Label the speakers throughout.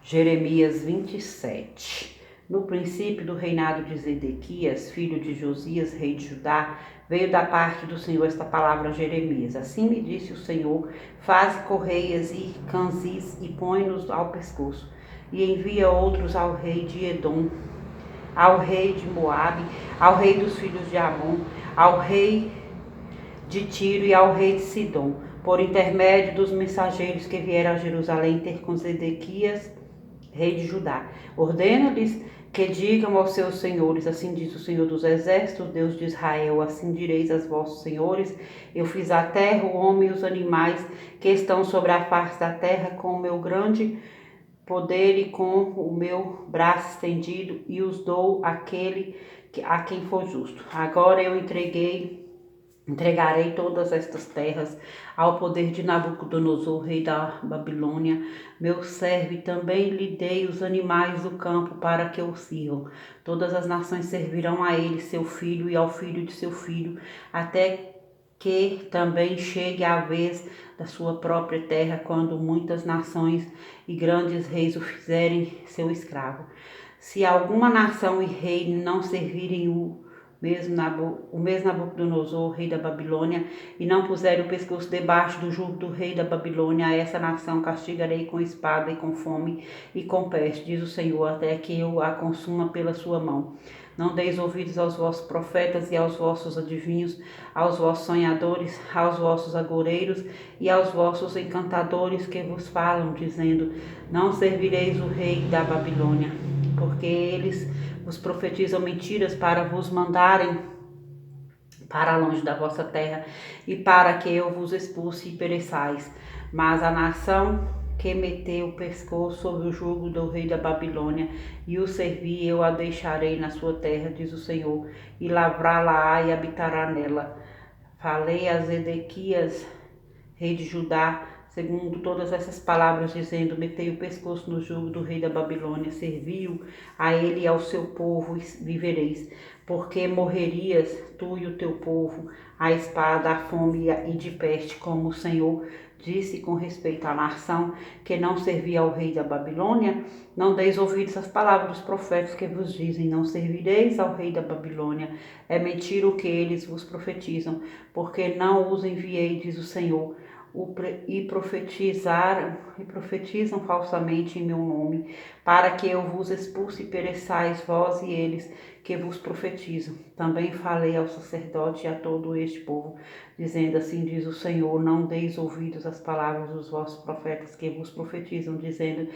Speaker 1: Jeremias 27. No princípio do reinado de Zedequias, filho de Josias, rei de Judá, veio da parte do Senhor esta palavra a Jeremias. Assim me disse o Senhor: faze correias e canzis e põe-nos ao pescoço, e envia outros ao rei de Edom, ao rei de Moabe, ao rei dos filhos de Amon, ao rei de Tiro e ao rei de Sidom, por intermédio dos mensageiros que vieram a Jerusalém ter com Zedequias, rei de Judá. Ordeno-lhes que digam aos seus senhores: assim diz o Senhor dos Exércitos, Deus de Israel, assim direis aos vossos senhores: eu fiz a terra, o homem e os animais que estão sobre a face da terra com o meu grande poder e com o meu braço estendido, e os dou àquele a quem for justo. Agora eu entregarei todas estas terras ao poder de Nabucodonosor, rei da Babilônia, meu servo, e também lhe dei os animais do campo para que o sirvam. Todas as nações servirão a ele, seu filho, e ao filho de seu filho, até que também chegue a vez da sua própria terra, quando muitas nações e grandes reis o fizerem seu escravo. Se alguma nação e rei não servirem o mesmo Nabucodonosor, rei da Babilônia, e não puserem o pescoço debaixo do jugo do rei da Babilônia, a essa nação castigarei com espada e com fome e com peste, diz o Senhor, até que eu a consuma pela sua mão. Não deis ouvidos aos vossos profetas e aos vossos adivinhos, aos vossos sonhadores, aos vossos agoureiros e aos vossos encantadores que vos falam, dizendo: não servireis o rei da Babilônia, porque eles vos profetizam mentiras para vos mandarem para longe da vossa terra e para que eu vos expulse e pereçais. Mas a nação que meteu o pescoço sobre o jugo do rei da Babilônia e o servir, eu a deixarei na sua terra, diz o Senhor, e lavrá-la-á e habitará nela. Falei a Zedequias, rei de Judá, segundo todas essas palavras, dizendo: metei o pescoço no jugo do rei da Babilônia, serviu a ele e ao seu povo, e vivereis. Porque morrerias, tu e o teu povo, a espada, a fome e de peste, como o Senhor disse com respeito à nação que não servia ao rei da Babilônia? Não deis ouvidos às palavras dos profetas que vos dizem: não servireis ao rei da Babilônia. É mentira o que eles vos profetizam, porque não os enviei, diz o Senhor, e profetizam falsamente em meu nome, para que eu vos expulse e pereçais vós e eles que vos profetizam. Também falei ao sacerdote e a todo este povo, dizendo: assim diz o Senhor, não deis ouvidos às palavras dos vossos profetas que vos profetizam, dizendo: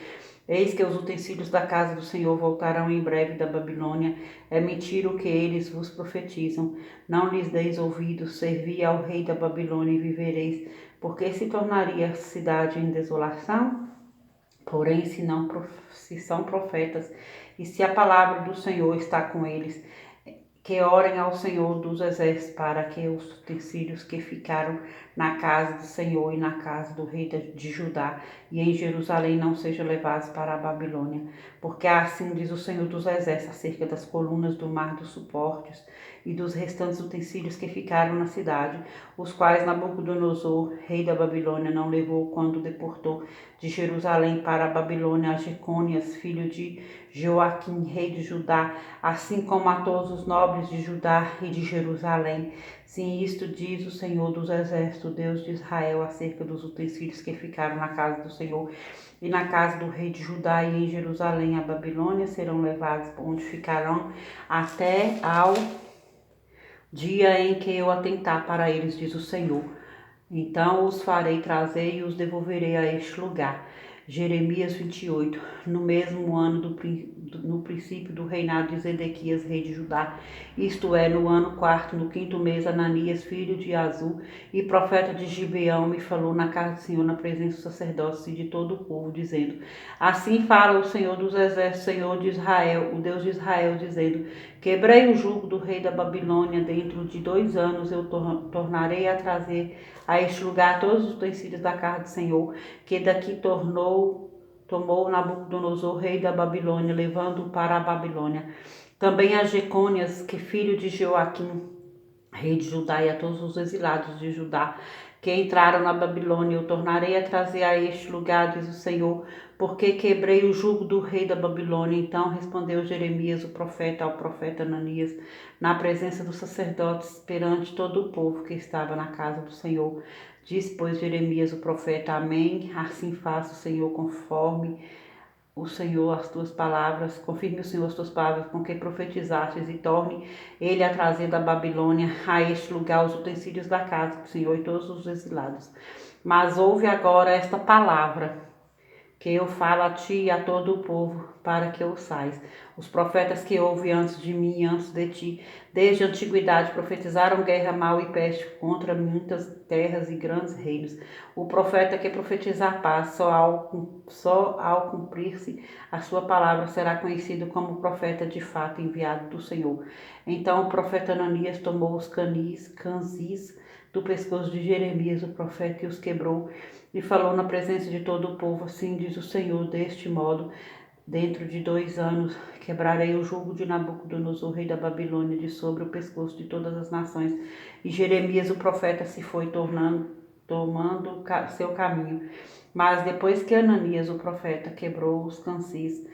Speaker 1: eis que os utensílios da casa do Senhor voltarão em breve da Babilônia. É mentira o que eles vos profetizam. Não lhes deis ouvidos, servi ao rei da Babilônia e vivereis, porque se tornaria a cidade em desolação? Porém, se são profetas, e se a palavra do Senhor está com eles, que orem ao Senhor dos Exércitos, para que os utensílios que ficaram na casa do Senhor e na casa do rei de Judá e em Jerusalém não sejam levados para a Babilônia. Porque assim diz o Senhor dos Exércitos acerca das colunas do mar dos suportes e dos restantes utensílios que ficaram na cidade, os quais Nabucodonosor, rei da Babilônia, não levou quando deportou de Jerusalém para a Babilônia a Jecônias, filho de Joaquim, rei de Judá, assim como a todos os nobres de Judá e de Jerusalém. Sim, isto diz o Senhor dos Exércitos, Deus de Israel, acerca dos utensílios que ficaram na casa do Senhor e na casa do rei de Judá e em Jerusalém. A Babilônia serão levados, onde ficarão até ao dia em que eu atentar para eles, diz o Senhor. Então os farei trazer e os devolverei a este lugar. Jeremias 28. No mesmo ano, no princípio do reinado de Zedequias, rei de Judá, isto é, no ano quarto, no quinto mês, Ananias, filho de Azul e profeta de Gibeão, me falou na casa do Senhor, na presença dos sacerdotes e de todo o povo, dizendo: assim fala o Senhor dos Exércitos, Senhor de Israel, o Deus de Israel, dizendo: quebrei o jugo do rei da Babilônia, dentro de 2 anos eu tornarei a trazer a este lugar todos os utensílios da casa do Senhor, que daqui tomou Nabucodonosor, rei da Babilônia, levando-o para a Babilônia. Também a Jecônias, que filho de Joaquim, rei de Judá, e a todos os exilados de Judá, que entraram na Babilônia. Eu tornarei a trazer a este lugar, diz o Senhor, porque quebrei o jugo do rei da Babilônia. Então respondeu Jeremias, o profeta, ao profeta Ananias, na presença dos sacerdotes, perante todo o povo que estava na casa do Senhor. Diz, pois, Jeremias, o profeta: Amém. Assim faça o Senhor conforme o Senhor as tuas palavras, confirme o Senhor as tuas palavras com que profetizastes, e torne ele a trazer da Babilônia a este lugar os utensílios da casa do Senhor e todos os exilados. Mas ouve agora esta palavra que eu falo a ti e a todo o povo, para que ouçais. Os profetas que houve antes de mim e antes de ti, desde a antiguidade, profetizaram guerra, mal e peste contra muitas terras e grandes reinos. O profeta que profetizar paz, só ao cumprir-se a sua palavra, será conhecido como profeta de fato enviado do Senhor. Então o profeta Ananias tomou os canzis do pescoço de Jeremias, o profeta, e os quebrou, e falou na presença de todo o povo: Assim diz o Senhor, deste modo, dentro de 2 anos, quebrarei o jugo de Nabucodonosor, rei da Babilônia, de sobre o pescoço de todas as nações. E Jeremias, o profeta, se foi tomando seu caminho. Mas depois que Ananias, o profeta, quebrou os cansis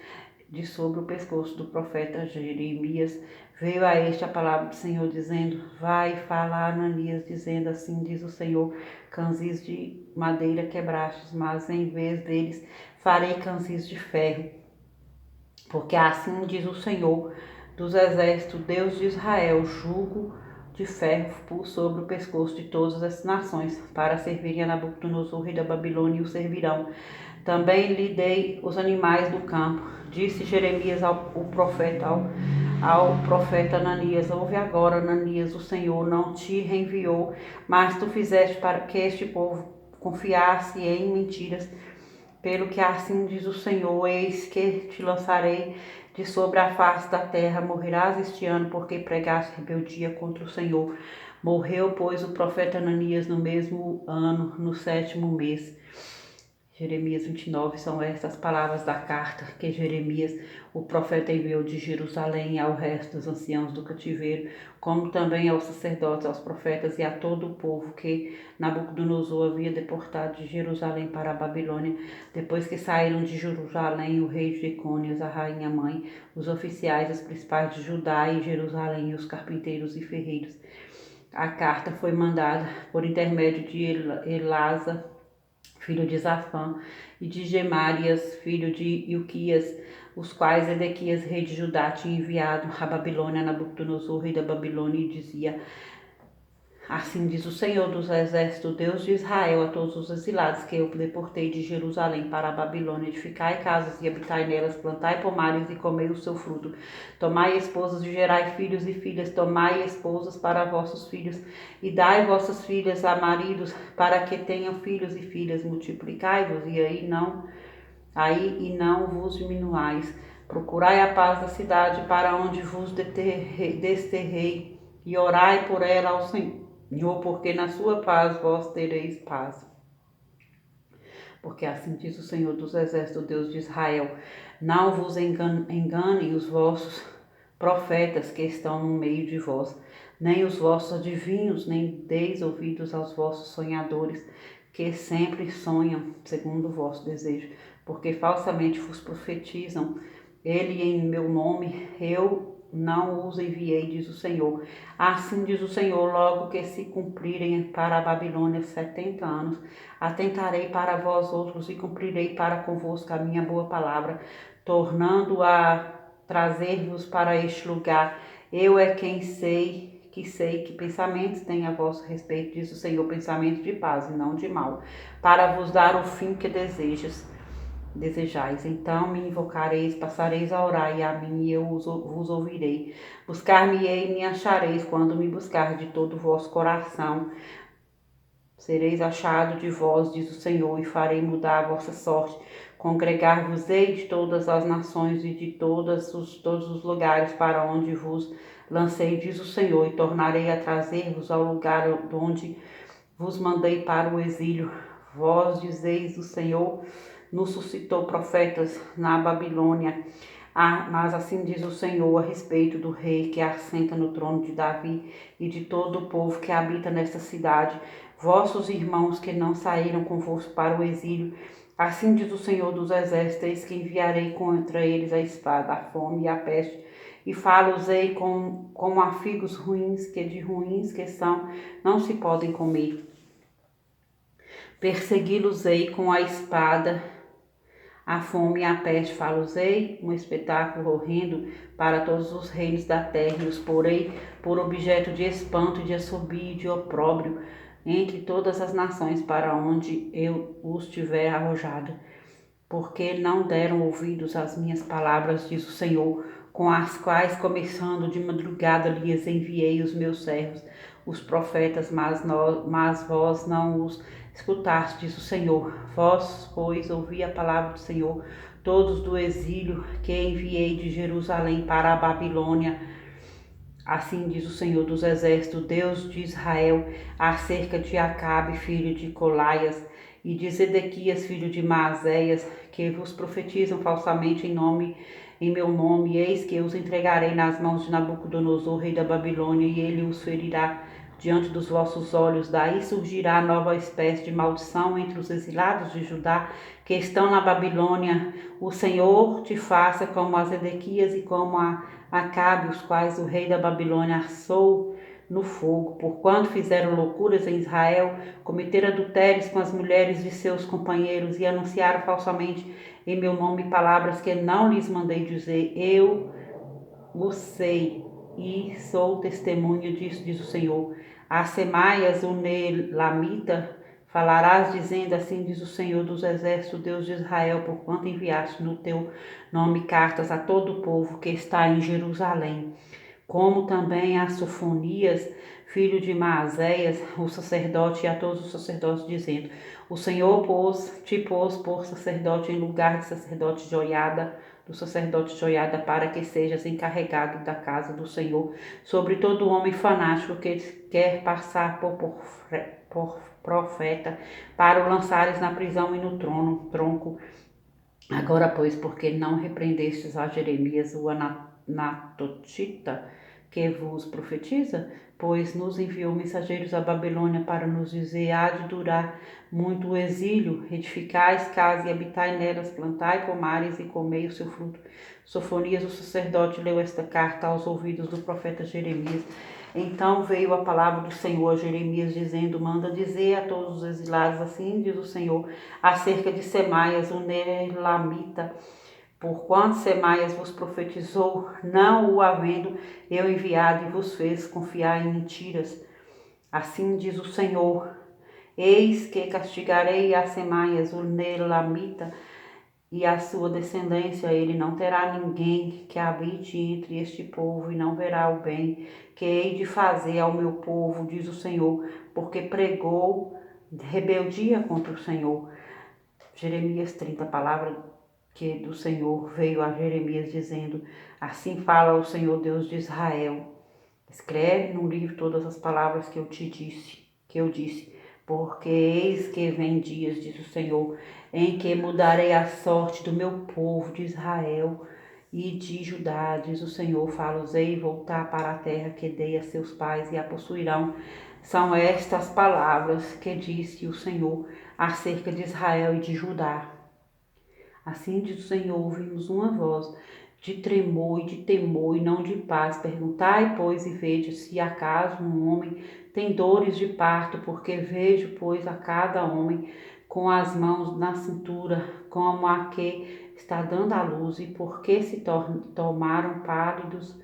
Speaker 1: de sobre o pescoço do profeta Jeremias, veio a este a palavra do Senhor, dizendo: Vai e fala a Ananias, dizendo: Assim diz o Senhor, canzis de madeira quebrastes, mas em vez deles farei canzis de ferro. Porque assim diz o Senhor dos exércitos, Deus de Israel: jugo de ferro por sobre o pescoço de todas as nações, para servirem a Nabucodonosor, rei da Babilônia, e o servirão. Também lhe dei os animais do campo. Disse Jeremias ao profeta Ananias: Ouve agora, Ananias, o Senhor não te reenviou, mas tu fizeste para que este povo confiasse em mentiras. Pelo que assim diz o Senhor: Eis que te lançarei de sobre a face da terra, morrerás este ano, porque pregaste rebeldia contra o Senhor. Morreu, pois, o profeta Ananias no mesmo ano, no 7º mês. Jeremias 29, são estas palavras da carta que Jeremias, o profeta, enviou de Jerusalém ao resto dos anciãos do cativeiro, como também aos sacerdotes, aos profetas e a todo o povo que Nabucodonosor havia deportado de Jerusalém para a Babilônia. Depois que saíram de Jerusalém o rei Jecônias, a rainha mãe, os oficiais, os principais de Judá e Jerusalém, os carpinteiros e ferreiros. A carta foi mandada por intermédio de Elasa, filho de Zafã, e de Gemarias, filho de Ilquias, os quais Edequias, rei de Judá, tinha enviado à Babilônia, Nabucodonosor, rei da Babilônia, e dizia: Assim diz o Senhor dos exércitos, Deus de Israel, a todos os exilados que eu deportei de Jerusalém para a Babilônia: edificai casas e habitai nelas, plantai pomares e comei o seu fruto. Tomai esposas e gerai filhos e filhas, tomai esposas para vossos filhos, e dai vossas filhas a maridos, para que tenham filhos e filhas. Multiplicai-vos, e aí não vos diminuais. Procurai a paz da cidade para onde vos desterrei, e orai por ela ao Senhor, porque na sua paz vós tereis paz. Porque assim diz o Senhor dos exércitos, Deus de Israel: Não vos enganem os vossos profetas que estão no meio de vós, nem os vossos adivinhos, nem deis ouvidos aos vossos sonhadores, que sempre sonham segundo o vosso desejo, porque falsamente vos profetizam. Ele em meu nome, eu não os enviei, diz o Senhor. Assim diz o Senhor: logo que se cumprirem para a Babilônia 70 anos, atentarei para vós outros e cumprirei para convosco a minha boa palavra, tornando a trazer-vos para este lugar. Eu é quem sei que pensamentos tenho a vosso respeito, diz o Senhor, pensamentos de paz e não de mal, para vos dar o fim que desejais. Então me invocareis, passareis a orar, e a mim eu vos ouvirei. Buscar-me-ei e me achareis, quando me buscar de todo o vosso coração. Sereis achado de vós, diz o Senhor, e farei mudar a vossa sorte. Congregar-vos-ei de todas as nações e de todos os lugares para onde vos lancei, diz o Senhor, e tornarei a trazer-vos ao lugar onde vos mandei para o exílio. Vós dizeis: o Senhor nos suscitou profetas na Babilônia. Mas assim diz o Senhor a respeito do rei que assenta no trono de Davi e de todo o povo que habita nesta cidade: vossos irmãos que não saíram convosco para o exílio. Assim diz o Senhor dos Exércitos, eis que enviarei contra eles a espada, a fome e a peste, e falo-os-ei como a figos ruins, que de ruins que são, não se podem comer. Persegui-los-ei com a espada, a fome e a peste, falo-os-ei, um espetáculo horrendo para todos os reinos da terra, e os porei por objeto de espanto, de assobio e de opróbrio entre todas as nações para onde eu os tiver arrojado, porque não deram ouvidos às minhas palavras, diz o Senhor, com as quais, começando de madrugada, lhes enviei os meus servos, os profetas, mas vós não os escutastes, diz o Senhor. Vós, pois, ouvi a palavra do Senhor, todos do exílio que enviei de Jerusalém para a Babilônia. Assim diz o Senhor dos Exércitos, Deus de Israel, acerca de Acabe, filho de Colaias, e de Zedequias, filho de Maazéias, que vos profetizam falsamente em meu nome, eis que os entregarei nas mãos de Nabucodonosor, rei da Babilônia, e ele os ferirá diante dos vossos olhos. Daí surgirá nova espécie de maldição entre os exilados de Judá, que estão na Babilônia. O Senhor te faça como a Zedequias e como a Acabe, os quais o rei da Babilônia assou no fogo, porquanto fizeram loucuras em Israel, cometeram adultérios com as mulheres de seus companheiros e anunciaram falsamente em meu nome palavras que não lhes mandei dizer. Eu o sei e sou testemunha disso, diz o Senhor. A Semaias, o Nelamita, falarás dizendo, assim diz o Senhor dos Exércitos, Deus de Israel, porquanto enviaste no teu nome cartas a todo o povo que está em Jerusalém, como também a Sofonias, filho de Maazéias, o sacerdote, e a todos os sacerdotes, dizendo, o Senhor te pôs por sacerdote em lugar de sacerdote Joiada, do sacerdote Joiada, para que sejas encarregado da casa do Senhor, sobre todo homem fanático que quer passar por profeta, para o lançares na prisão e no tronco. Agora, pois, porque não repreendestes a Jeremias, o Anatotita, que vos profetiza? Pois nos enviou mensageiros à Babilônia para nos dizer, há de durar muito o exílio, edificais casas e habitai nelas, plantai pomares e comei o seu fruto. Sofonias, o sacerdote, leu esta carta aos ouvidos do profeta Jeremias. Então veio a palavra do Senhor a Jeremias, dizendo, manda dizer a todos os exilados, assim diz o Senhor, acerca de Semaias, o Nelamita, porquanto Semaias vos profetizou, não o havendo eu enviado, e vos fez confiar em mentiras. Assim diz o Senhor, eis que castigarei a Semaias, o Nelamita, e a sua descendência. Ele não terá ninguém que habite entre este povo, e não verá o bem que hei de fazer ao meu povo, diz o Senhor, porque pregou rebeldia contra o Senhor. Jeremias 30, palavra que do Senhor veio a Jeremias dizendo, assim fala o Senhor Deus de Israel, escreve num livro todas as palavras que eu disse, porque eis que vem dias, diz o Senhor, em que mudarei a sorte do meu povo de Israel e de Judá, diz o Senhor, falo-os-ei voltar para a terra que dei a seus pais e a possuirão. São estas palavras que disse o Senhor acerca de Israel e de Judá. Assim diz o Senhor, ouvimos uma voz de tremor e de temor e não de paz. Perguntai, pois, e vede se acaso um homem tem dores de parto, porque vejo, pois, a cada homem com as mãos na cintura, como a que está dando à luz, e porque se tornaram pálidos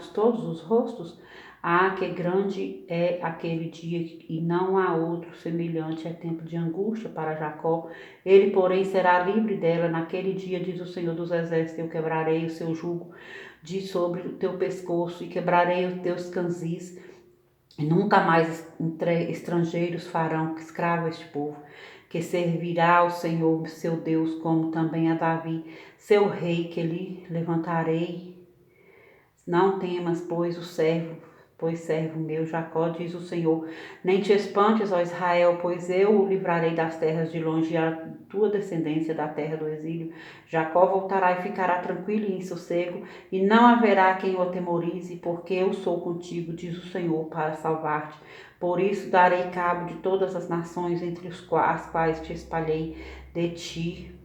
Speaker 1: todos os rostos? Ah, que grande é aquele dia e não há outro semelhante, é tempo de angústia para Jacó. Ele, porém, será livre dela naquele dia, diz o Senhor dos Exércitos, eu quebrarei o seu jugo de sobre o teu pescoço e quebrarei os teus canzis, e nunca mais estrangeiros farão escravo este povo, que servirá ao Senhor seu Deus, como também a Davi, seu rei, que lhe levantarei. Não temas, pois servo meu Jacó, diz o Senhor, nem te espantes, ó Israel, pois eu o livrarei das terras de longe, a tua descendência da terra do exílio. Jacó voltará e ficará tranquilo e em sossego, e não haverá quem o atemorize, porque eu sou contigo, diz o Senhor, para salvar-te. Por isso darei cabo de todas as nações entre as quais te espalhei de ti.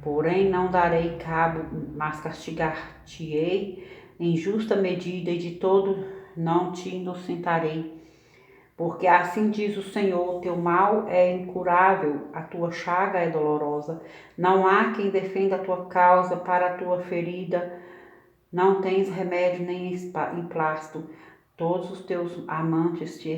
Speaker 1: Porém não darei cabo, mas castigar-te-ei em justa medida e de todo não te inocentarei. Porque assim diz o Senhor, teu mal é incurável, a tua chaga é dolorosa. Não há quem defenda a tua causa, para a tua ferida não tens remédio nem emplasto. Todos os teus amantes se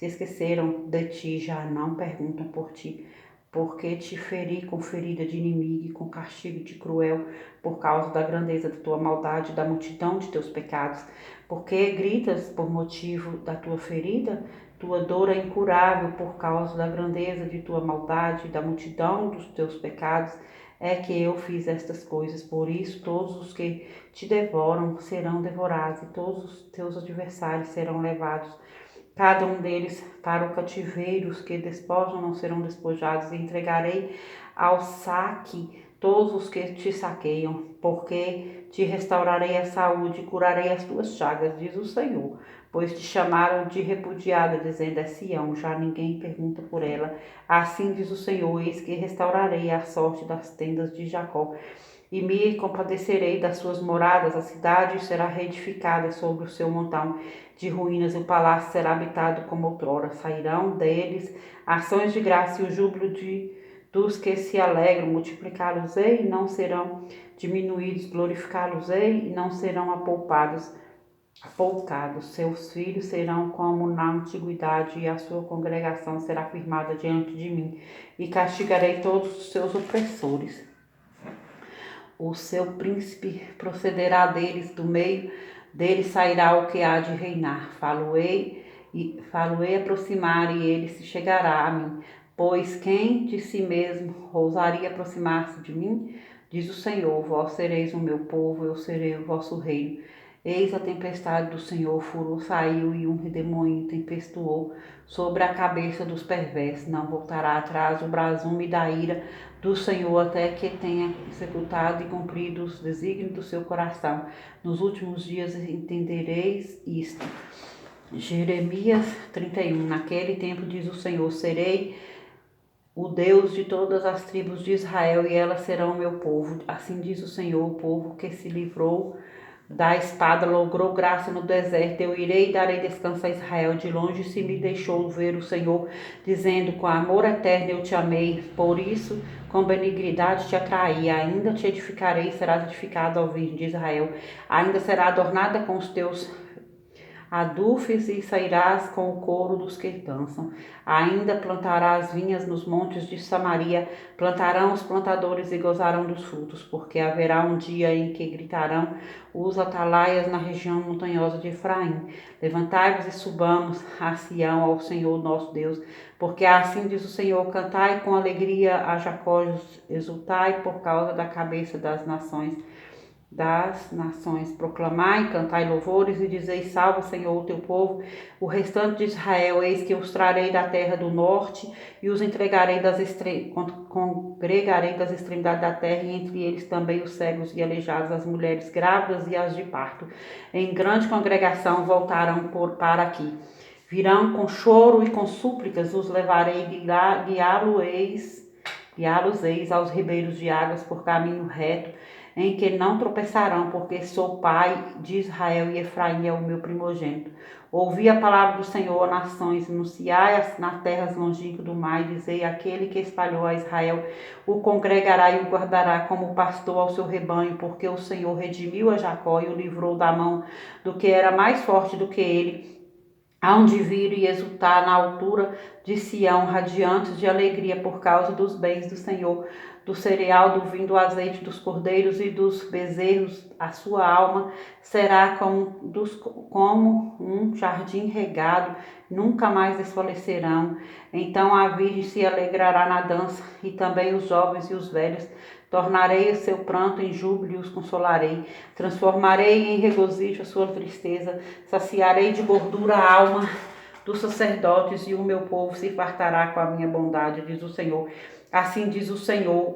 Speaker 1: esqueceram de ti, já não perguntam por ti. Porque te feri com ferida de inimigo e com castigo de cruel, por causa da grandeza da tua maldade e da multidão de teus pecados. Porque gritas por motivo da tua ferida? Tua dor é incurável por causa da grandeza de tua maldade e da multidão dos teus pecados. É que eu fiz estas coisas, por isso todos os que te devoram serão devorados e todos os teus adversários serão levados, cada um deles para o cativeiro. Os que despojam não serão despojados, e entregarei ao saque todos os que te saqueiam, porque te restaurarei a saúde e curarei as tuas chagas, diz o Senhor. Pois te chamaram de repudiada, dizendo: é Sião, já ninguém pergunta por ela. Assim diz o Senhor: eis que restaurarei a sorte das tendas de Jacó, e me compadecerei das suas moradas. A cidade será reedificada sobre o seu montão de ruínas, e o palácio será habitado como outrora. Sairão deles ações de graça e o júbilo dos que se alegram. Multiplicá-los-ei e não serão diminuídos, glorificá-los-ei e não serão apoucados. Seus filhos serão como na antiguidade, e a sua congregação será firmada diante de mim, e castigarei todos os seus opressores. O seu príncipe procederá deles, do meio deles sairá o que há de reinar. Falo-ei aproximar, e ele se chegará a mim. Pois quem de si mesmo ousaria aproximar-se de mim? Diz o Senhor: vós sereis o meu povo, eu serei o vosso reino. Eis a tempestade do Senhor, furor saiu e um redemoinho tempestuou sobre a cabeça dos perversos. Não voltará atrás o brasume da ira do Senhor, até que tenha executado e cumprido os desígnios do seu coração. Nos últimos dias entendereis isto. Jeremias 31. Naquele tempo, diz o Senhor, serei o Deus de todas as tribos de Israel, e elas serão o meu povo. Assim diz o Senhor: o povo que se livrou da espada logrou graça no deserto. Eu irei e darei descanso a Israel. De longe se me deixou ver o Senhor, dizendo: com amor eterno eu te amei, por isso com benignidade te atraí. Ainda te edificarei, serás edificado ao Virgem de Israel. Ainda será adornada com os teus adufes, e sairás com o coro dos que dançam. Ainda plantarás vinhas nos montes de Samaria, plantarão os plantadores e gozarão dos frutos, porque haverá um dia em que gritarão os atalaias na região montanhosa de Efraim: levantai-vos e subamos a Sião, ao Senhor nosso Deus, porque assim diz o Senhor: cantai com alegria a Jacó, exultai por causa da cabeça das nações. Proclamai, cantai louvores e dizei: salva, Senhor, o teu povo, o restante de Israel. Eis que os trarei da terra do norte e os entregarei congregarei das extremidades da terra, e entre eles também os cegos e aleijados, as mulheres grávidas e as de parto. Em grande congregação voltarão para aqui. Virão com choro e com súplicas, os levarei, guiá-los-eis aos ribeiros de águas por caminho reto, em que não tropeçarão, porque sou pai de Israel e Efraim é o meu primogênito. Ouvi a palavra do Senhor, nações, anunciai nas terras longínquas do mar, e dizei: aquele que espalhou a Israel o congregará e o guardará como pastor ao seu rebanho, porque o Senhor redimiu a Jacó e o livrou da mão do que era mais forte do que ele. Hão de vir e exultar na altura de Sião, radiantes de alegria por causa dos bens do Senhor, do cereal, do vinho, do azeite, dos cordeiros e dos bezerros. A sua alma será como um jardim regado, nunca mais desfalecerão. Então a virgem se alegrará na dança, e também os jovens e os velhos. Tornarei o seu pranto em júbilo e os consolarei. Transformarei em regozijo a sua tristeza. Saciarei de gordura a alma dos sacerdotes, e o meu povo se fartará com a minha bondade, diz o Senhor. Assim diz o Senhor,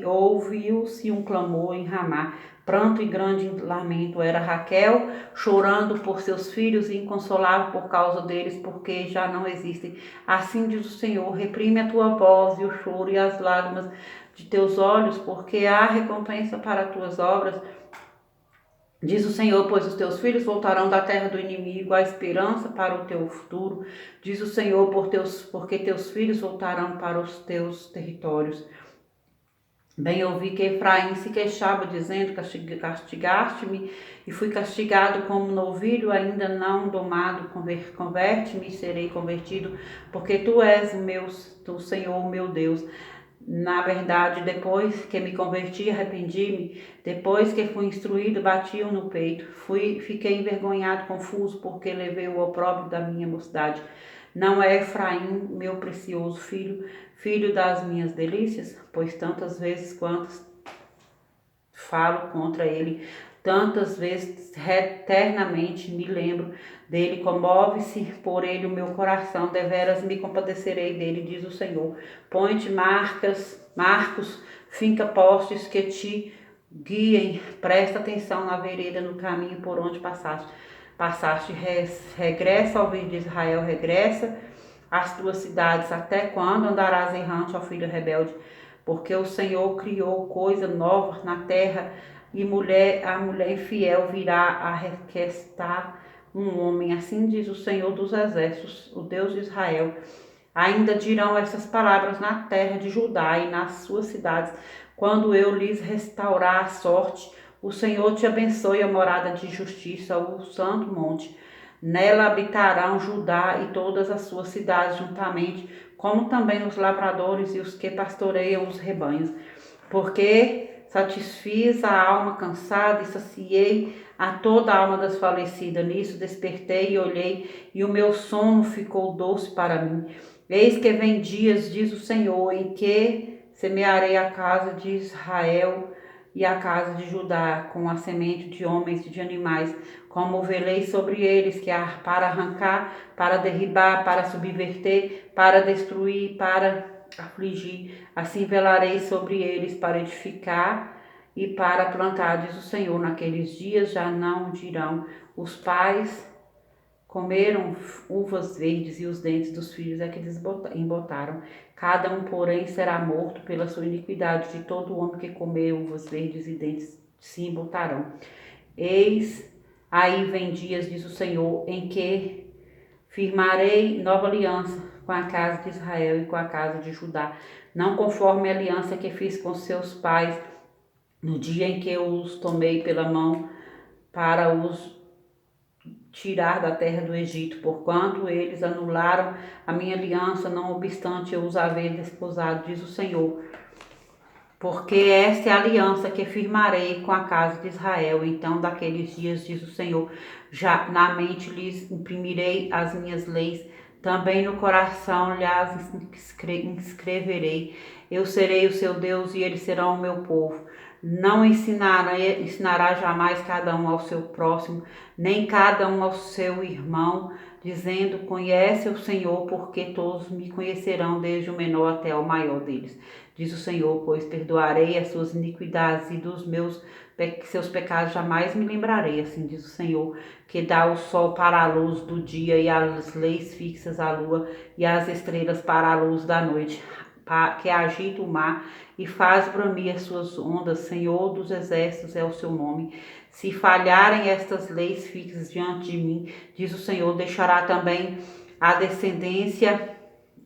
Speaker 1: ouviu-se um clamor em Ramá, pranto e grande lamento. Era Raquel chorando por seus filhos e inconsolável por causa deles, porque já não existem. Assim diz o Senhor, reprime a tua voz e o choro e as lágrimas de teus olhos, porque há recompensa para as tuas obras. Diz o Senhor, pois os teus filhos voltarão da terra do inimigo, há esperança para o teu futuro. Diz o Senhor, porque teus filhos voltarão para os teus territórios. Bem ouvi que Efraim se queixava, dizendo, castigaste-me e fui castigado como novilho ainda não domado. Converte-me e serei convertido, porque tu és o Senhor, o meu Deus. Na verdade, depois que me converti, arrependi-me. Depois que fui instruído, bati-o no peito. Fiquei envergonhado, confuso, porque levei o opróbrio da minha mocidade. Não é Efraim, meu precioso filho, filho das minhas delícias? Pois tantas vezes quantas falo contra ele, tantas vezes eternamente me lembro dele, comove-se por ele o meu coração, deveras me compadecerei dele, diz o Senhor. Põe-te marcos, finca postes que te guiem, presta atenção na vereda, no caminho por onde passaste, regressa ao filho de Israel, regressa às tuas cidades. Até quando andarás errante, ó filho rebelde? Porque o Senhor criou coisa nova na terra, e a mulher infiel virá a requestar um homem. Assim diz o Senhor dos exércitos, o Deus de Israel. Ainda dirão essas palavras na terra de Judá e nas suas cidades, quando eu lhes restaurar a sorte. O Senhor te abençoe a morada de justiça, o santo monte. Nela habitarão Judá e todas as suas cidades juntamente, como também os lavradores e os que pastoreiam os rebanhos. Porque satisfiz a alma cansada e saciei a toda a alma desfalecida. Nisso despertei e olhei, e o meu sono ficou doce para mim. Eis que vem dias, diz o Senhor, em que semearei a casa de Israel e a casa de Judá com a semente de homens e de animais, como velei sobre eles, para arrancar, para derribar, para subverter, para destruir, para afligir. Assim velarei sobre eles para edificar e para plantar, diz o Senhor. Naqueles dias já não dirão: os pais comeram uvas verdes e os dentes dos filhos é que eles embotaram. Cada um, porém, será morto pela sua iniquidade. De todo homem que comer uvas verdes e dentes se embotarão. Eis, aí vem dias, diz o Senhor, em que firmarei nova aliança com a casa de Israel e com a casa de Judá, não conforme a aliança que fiz com seus pais no dia em que eu os tomei pela mão para os tirar da terra do Egito, porquanto eles anularam a minha aliança, não obstante eu os haver desposado, diz o Senhor. Porque esta é a aliança que firmarei com a casa de Israel. Então, daqueles dias, diz o Senhor, já na mente lhes imprimirei as minhas leis, também no coração lhes inscreverei. Eu serei o seu Deus e eles serão o meu povo. Não ensinará jamais cada um ao seu próximo, nem cada um ao seu irmão, dizendo: conhece o Senhor, porque todos me conhecerão, desde o menor até o maior deles. Diz o Senhor, pois perdoarei as suas iniquidades e dos seus pecados jamais me lembrarei. Assim diz o Senhor, que dá o sol para a luz do dia e as leis fixas à lua e as estrelas para a luz da noite, que agita o mar e faz bramir as suas ondas. Senhor dos exércitos é o seu nome. Se falharem estas leis fixas diante de mim, diz o Senhor, deixará também a descendência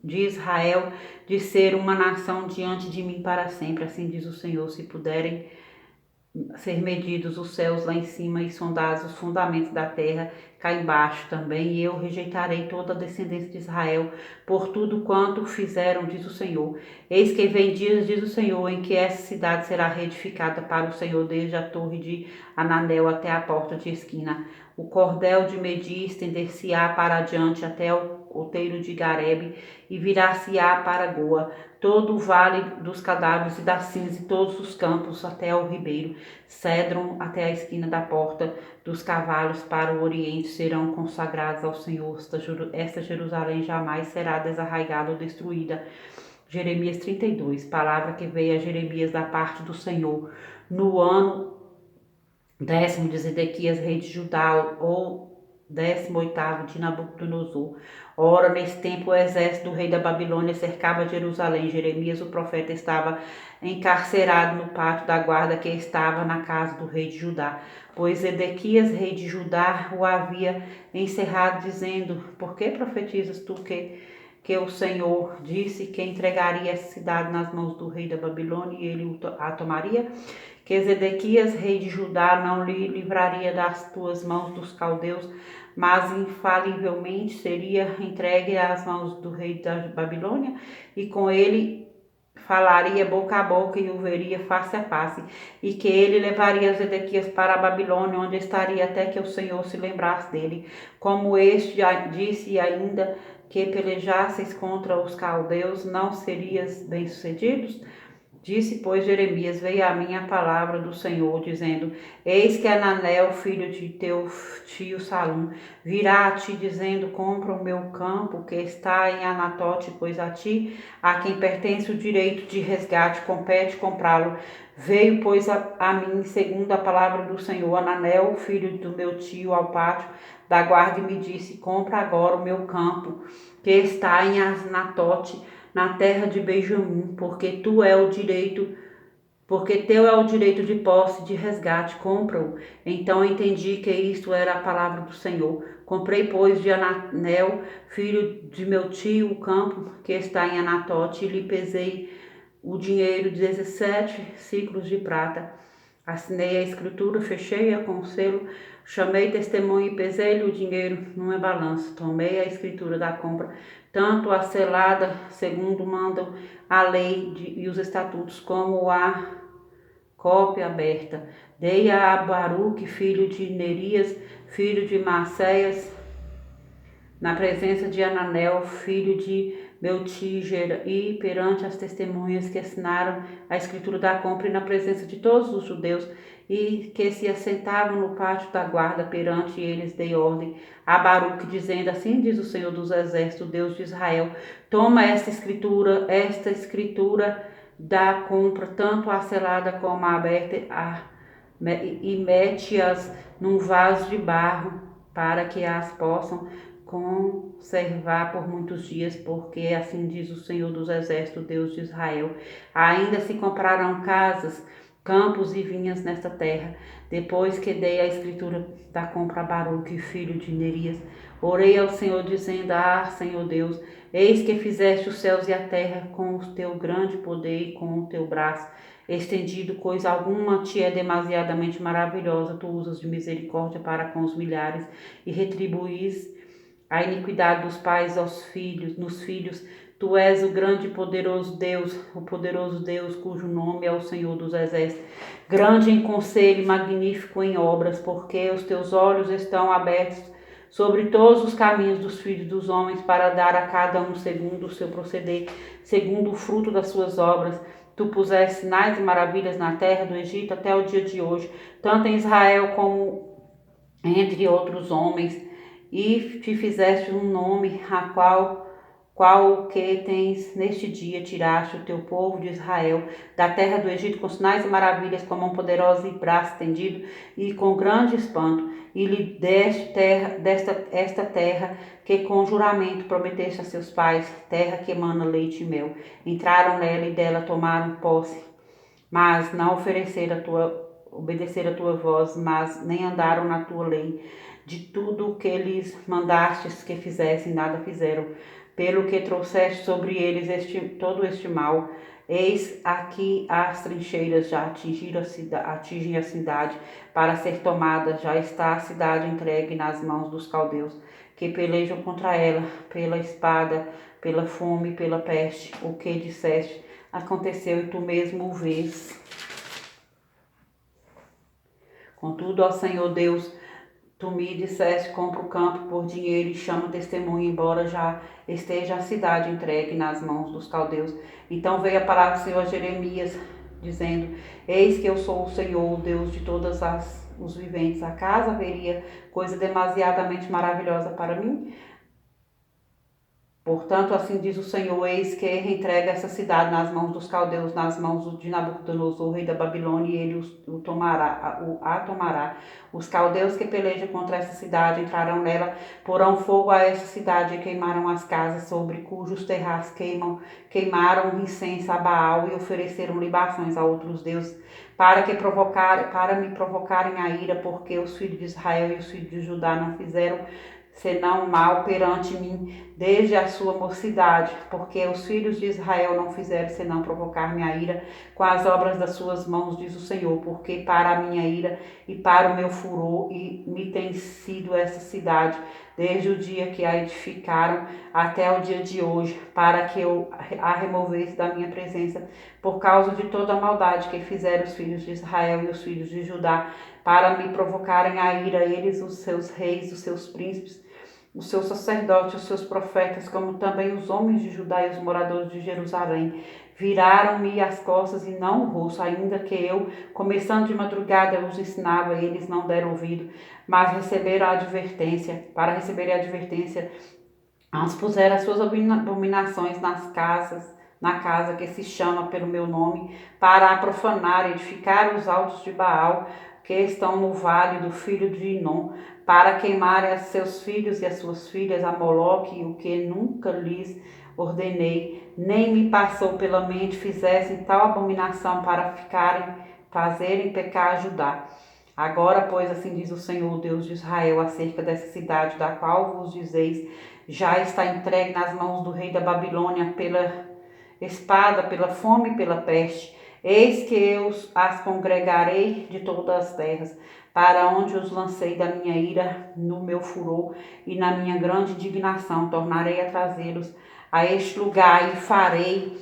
Speaker 1: de Israel de ser uma nação diante de mim para sempre. Assim diz o Senhor, se puderem ser medidos os céus lá em cima e sondados os fundamentos da terra cá embaixo também, e eu rejeitarei toda a descendência de Israel por tudo quanto fizeram, diz o Senhor. Eis que vem dias, diz o Senhor, em que essa cidade será reedificada para o Senhor, desde a torre de Ananel até a porta de esquina. O cordel de Medi estender-se-á para adiante até o outeiro de Garebe e virar-se-á para Goa, todo o vale dos cadáveres e da cinza e todos os campos até o ribeiro, Cedron até a esquina da porta dos cavalos para o oriente serão consagrados ao Senhor. Esta Jerusalém jamais será desarraigada ou destruída. Jeremias 32, palavra que veio a Jeremias da parte do Senhor no ano 10º de Zedequias, rei de Judá, ou 18º de Nabucodonosor. Ora, nesse tempo, o exército do rei da Babilônia cercava Jerusalém. Jeremias, o profeta, estava encarcerado no pátio da guarda que estava na casa do rei de Judá, pois Zedequias, rei de Judá, o havia encerrado, dizendo: Por que profetizas tu que o Senhor disse que entregaria essa cidade nas mãos do rei da Babilônia e ele a tomaria? Que Zedequias, rei de Judá, não lhe livraria das tuas mãos dos caldeus, mas infalivelmente seria entregue às mãos do rei da Babilônia, e com ele falaria boca a boca e o veria face a face, e que ele levaria Zedequias para a Babilônia, onde estaria até que o Senhor se lembrasse dele. Como este disse ainda que pelejasseis contra os caldeus, não serias bem-sucedidos? Disse, pois, Jeremias: Veio a mim a palavra do Senhor, dizendo: Eis que Ananel, filho de teu tio Salum, virá a ti, dizendo: Compra o meu campo que está em Anatote, pois a ti, a quem pertence o direito de resgate, compete comprá-lo. Veio, pois, a mim, segundo a palavra do Senhor, Ananel, filho do meu tio, ao pátio da guarda, e me disse: Compra agora o meu campo que está em Anatote, na terra de Benjamim, porque teu é o direito de posse, de resgate, compra-o. Então entendi que isto era a palavra do Senhor. Comprei, pois, de Ananel, filho de meu tio, o campo que está em Anatote, e lhe pesei o dinheiro, 17 ciclos de prata. Assinei a escritura, fechei-a com o selo, chamei testemunho e pesei-lhe o dinheiro numa balança. Tomei a escritura da compra, tanto a selada, segundo mandam a lei e os estatutos, como a cópia aberta. Dei-a a Baruque, filho de Nerias, filho de Maceias, na presença de Ananel, filho de Beltíger, e perante as testemunhas que assinaram a escritura da compra, e na presença de todos os judeus e que se assentavam no pátio da guarda, perante eles dei ordem a Baruque, dizendo: Assim diz o Senhor dos Exércitos, Deus de Israel: Toma esta escritura da compra, tanto a selada como a aberta, e mete-as num vaso de barro, para que as possam conservar por muitos dias, porque assim diz o Senhor dos Exércitos, Deus de Israel: Ainda se comprarão casas, campos e vinhas nesta terra. Depois que dei a escritura da compra a Baruque, filho de Nerias, orei ao Senhor, dizendo: Senhor Deus, eis que fizeste os céus e a terra com o teu grande poder e com o teu braço estendido, coisa alguma te é demasiadamente maravilhosa. Tu usas de misericórdia para com os milhares e retribuís a iniquidade dos pais aos filhos, nos filhos. Tu és o grande e poderoso Deus, o poderoso Deus, cujo nome é o Senhor dos Exércitos. Grande em conselho e magnífico em obras, porque os teus olhos estão abertos sobre todos os caminhos dos filhos dos homens, para dar a cada um segundo o seu proceder, segundo o fruto das suas obras. Tu puseste sinais e maravilhas na terra do Egito até o dia de hoje, tanto em Israel como entre outros homens, e te fizeste um nome, a qual que tens neste dia tiraste o teu povo de Israel da terra do Egito com sinais e maravilhas, com mão poderosa e braço estendido e com grande espanto, e lhe deste esta terra que com juramento prometeste a seus pais, terra que emana leite e mel. Entraram nela e dela tomaram posse, mas não obedeceram a tua voz, mas nem andaram na tua lei. De tudo o que lhes mandastes que fizessem, nada fizeram. Pelo que trouxeste sobre eles todo este mal, eis aqui as trincheiras já atingem a cidade para ser tomada. Já está a cidade entregue nas mãos dos caldeus, que pelejam contra ela pela espada, pela fome, pela peste. O que disseste aconteceu, e tu mesmo o vês. Contudo, ó Senhor Deus, tu me disseste: compra o campo por dinheiro e chama testemunha, embora já esteja a cidade entregue nas mãos dos caldeus. Então veio a palavra do Senhor a Jeremias, dizendo: Eis que eu sou o Senhor, o Deus de todos os viventes. Acaso haveria coisa demasiadamente maravilhosa para mim? Portanto, assim diz o Senhor, eis que entrega essa cidade nas mãos dos caldeus, nas mãos de Nabucodonosor, rei da Babilônia, e ele a tomará. Os caldeus que pelejam contra essa cidade entrarão nela, porão fogo a essa cidade e queimarão as casas sobre cujos terraços queimaram incenso a Baal e ofereceram libações a outros deuses, para me provocarem a ira, porque os filhos de Israel e os filhos de Judá não fizeram senão mal perante mim desde a sua mocidade, porque os filhos de Israel não fizeram senão provocar minha ira com as obras das suas mãos, diz o Senhor, porque para a minha ira e para o meu furor e me tem sido essa cidade, desde o dia que a edificaram até o dia de hoje, para que eu a removesse da minha presença, por causa de toda a maldade que fizeram os filhos de Israel e os filhos de Judá, para me provocarem a ira, eles, os seus reis, os seus príncipes, os seus sacerdotes, os seus profetas, como também os homens de Judá e os moradores de Jerusalém. Viraram-me as costas e não o rosto, ainda que eu, começando de madrugada, os ensinava, eles não deram ouvido, mas receberam a advertência. Para receberem a advertência, antes puseram as suas abominações na casa que se chama pelo meu nome, para a profanar, edificar os altos de Baal, que estão no vale do filho de Inom, para queimarem a seus filhos e as suas filhas a Moloque, o que nunca lhes ordenei, nem me passou pela mente fizessem tal abominação para fazerem pecar a Judá. Agora, pois, assim diz o Senhor, Deus de Israel, acerca dessa cidade, da qual vos dizeis, já está entregue nas mãos do rei da Babilônia pela espada, pela fome e pela peste. Eis que eu as congregarei de todas as terras, para onde os lancei da minha ira no meu furor e na minha grande indignação. Tornarei a trazê-los a este lugar e farei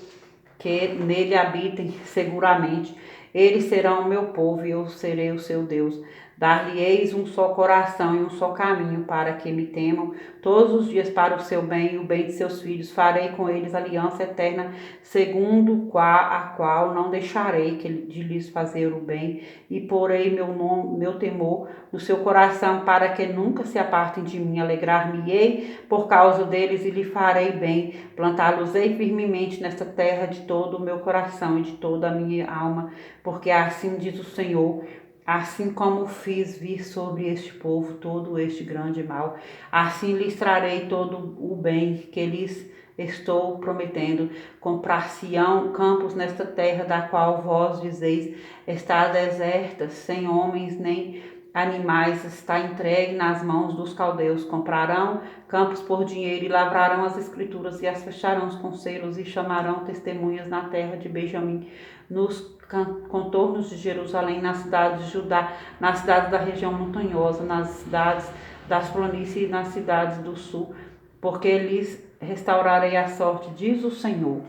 Speaker 1: que nele habitem seguramente. Eles serão o meu povo e eu serei o seu Deus. Dar-lhe-eis um só coração e um só caminho para que me temam todos os dias para o seu bem e o bem de seus filhos. Farei com eles aliança eterna, segundo a qual não deixarei de lhes fazer o bem, e porei meu temor no seu coração para que nunca se apartem de mim. Alegrar-me-ei por causa deles e lhe farei bem. Plantá-los-ei firmemente nesta terra de todo o meu coração e de toda a minha alma, porque assim diz o Senhor, assim como fiz vir sobre este povo todo este grande mal, assim lhes trarei todo o bem que lhes estou prometendo. Comprar-se-ão campos nesta terra, da qual vós dizeis, está deserta, sem homens nem animais, está entregue nas mãos dos caldeus. Comprarão campos por dinheiro e lavrarão as escrituras e as fecharão com selos e chamarão testemunhas na terra de Benjamim, nos contornos de Jerusalém, nas cidades de Judá, nas cidades da região montanhosa, nas cidades das planícies e nas cidades do sul, porque lhes restaurarei a sorte, diz o Senhor.